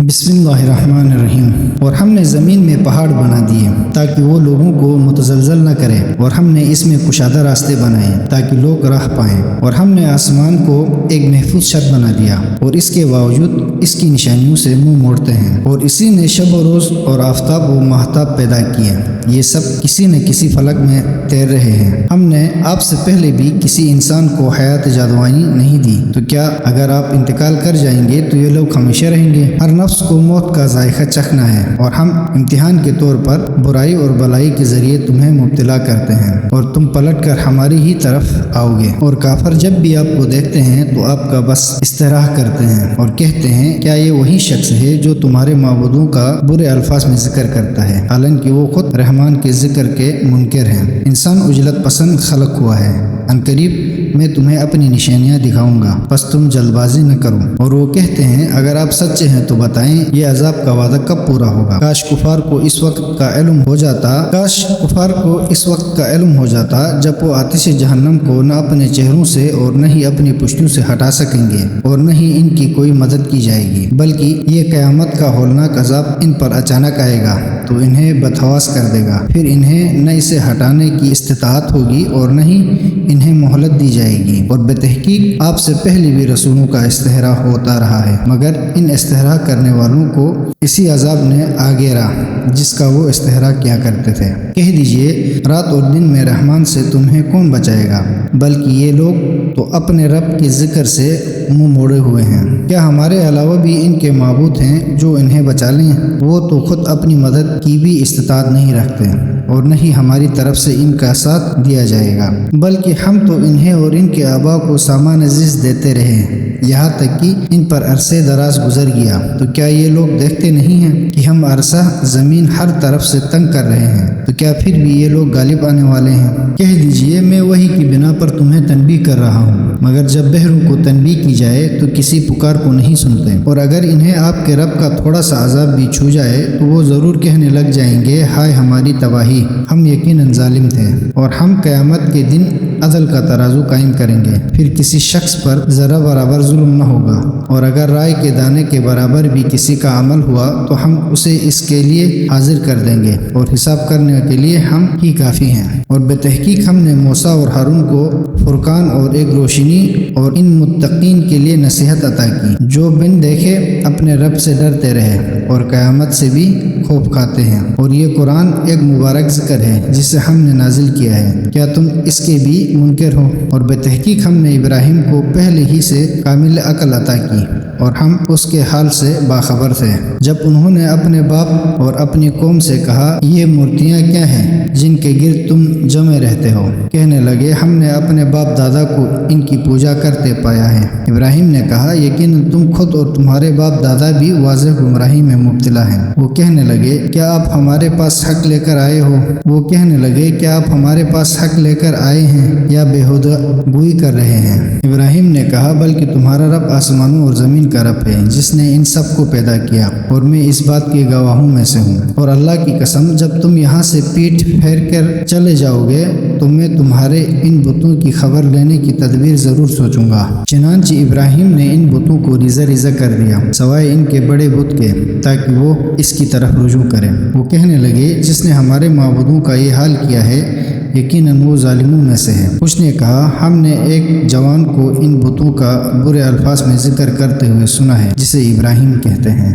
बिस्मिल्लाहिर्रहमानिर्रहीम। और हमने ज़मीन में पहाड़ बना दिए ताकि वो लोगों को मुतज़लज़ल न करे, और हमने इसमें कुशादा रास्ते बनाए ताकि लोग राह पाएं, और हमने आसमान को एक महफूज छत बना दिया और इसके बावजूद इसकी निशानियों से मुंह मोड़ते हैं। और इसी ने शब व रोज़ और आफताब व महताब पैदा किए, ये सब किसी न किसी फलक में तैर रहे हैं। हमने आपसे पहले भी किसी इंसान को हयात जादवानी नहीं दी, तो क्या अगर आप इंतकाल कर जाएंगे तो ये लोग हमेशा रहेंगे? हर नफ्स को मौत का जायका चखना है, और हम इम्तिहान के तौर पर बुराई और भलाई के जरिए तुम्हें मुब्तला करते हैं, और तुम पलट कर हमारी ही तरफ आओगे। और काफिर जब भी आपको देखते हैं तो आपका बस इस्तराह करते हैं और कहते हैं, क्या ये वही शख्स है जो तुम्हारे माबूदों का बुरे अल्फाज में जिक्र करता है, हालांकि वो खुद रहमान के जिक्र के मुनकर हैं। इंसान उजलत पसंद खलक हुआ है, अनकरीब मैं तुम्हें अपनी निशानियां दिखाऊंगा, बस तुम जल्दबाजी न करो। और वो कहते हैं, अगर आप सच्चे हैं तो बताएं ये अजाब का वादा कब पूरा होगा? काश कुफार को इस वक्त का इल्म हो जाता जब वो आतिश जहन्नम को न अपने चेहरों से और न ही अपनी पुश्तों से हटा सकेंगे, और न ही इनकी कोई मदद की जाएगी, बल्कि ये क़यामत का होलनाक अजाब इन पर अचानक आएगा तो इन्हें बदहवास कर देगा। फिर इन्हें न इसे हटाने की इस्तिताअत होगी और न ही इन्हें मोहलत दी जाएगी। और बेतहकीक आपसे पहले भी रसूलों का इस्तेहरा होता रहा है, मगर इन इस्तेहरा करने वालों को इसी अजाब ने आगेरा जिसका वो इस्तेहरा किया करते थे। कह दीजिए, रात और दिन में रहमान से तुम्हें कौन बचाएगा? बल्कि ये लोग तो अपने रब के जिक्र से मुंह मोड़े हुए हैं। क्या हमारे अलावा भी इनके माबूद हैं जो इन्हें बचा लें? वो तो खुद अपनी मदद की भी इस्तिताअत नहीं रखते, और न ही हमारी तरफ से इनका साथ दिया जाएगा, बल्कि हम तो इन्हें और इनके आबा को सामान अजीज देते रहे, यहाँ तक कि इन पर अरसे दराज गुजर गया। तो क्या ये लोग देखते नहीं हैं कि हम अरसा ज़मीन हर तरफ से तंग कर रहे हैं? तो क्या फिर भी ये लोग गालिब आने वाले हैं? कह दीजिए, मैं वही की बिना पर तुम्हें तनबीह कर रहा हूँ, मगर जब बहरों को तनबीह की जाए तो किसी पुकार को नहीं सुनते। और अगर इन्हें आपके रब का थोड़ा सा अजाब भी छू जाए तो वो ज़रूर कहने लग जाएंगे, हाय हमारी तबाही, हम यकीनन जालिम थे, और हम क़यामत के दिन अदल का तराजू कायम करेंगे, फिर किसी शख्स पर ज़रा बराबर जुल्म न होगा। और अगर राय के दाने के बराबर भी किसी का अमल हुआ तो हम उसे इसके लिए हाजिर कर देंगे, और हिसाब करने के लिए हम ही काफ़ी हैं। और बेतहकीक हमने मूसा और हारून को फुरकान और एक रोशनी और इन मुत्तकीन के लिए नसीहत अता की, जो बिन देखे अपने रब से डरते रहे और क़यामत से भी खौफ खाते हैं। और ये कुरान एक मुबारक जिक्र है जिसे हमने नाजिल किया है, क्या तुम इसके भी मुनकर हो? और बेतहकीक हमने इब्राहिम को पहले ही से कामिल अकल अता की, और हम उसके हाल से बाखबर थे जब उन्होंने अपने बाप और अपनी कौम से कहा, ये मूर्तियाँ क्या हैं जिनके गिर्द तुम जमे रहते हो? कहने लगे, हमने अपने बाप दादा को इनकी पूजा करते पाया है। इब्राहिम ने कहा, यकीन तुम खुद और तुम्हारे बाप दादा भी वाज़ेह गुमराही में मुब्तला हैं। वो कहने लगे, क्या आप हमारे पास हक लेकर आए हो? वो कहने लगे, क्या आप हमारे पास हक लेकर आए हैं या बेहुदा गोई कर रहे हैं? इब्राहिम ने कहा, बल्कि तुम्हारा रब आसमानों और ज़मीन का रब है जिसने इन सब को पैदा किया, और मैं इस बात के गवाहों में से हूँ। और अल्लाह की कसम, जब तुम यहाँ से पीठ फेर कर चले जाओगे तो मैं तुम्हारे इन बुतों की खबर लेने की तदबीर ज़रूर सोचूंगा। चनांचे इब्राहिम ने इन बुतों को रिज़ा रिज़ा कर दिया, सवाए इनके बड़े बुत के, ताकि वो इसकी तरफ रुजू करें। वो कहने लगे, जिसने हमारे माबूदों का ये हाल किया है यकीनन वो जालिमों में से है। उसने कहा, हमने एक जवान को इन बुतों का बुरे अल्फाज में जिक्र करते हुए सुना है जिसे इब्राहिम कहते हैं।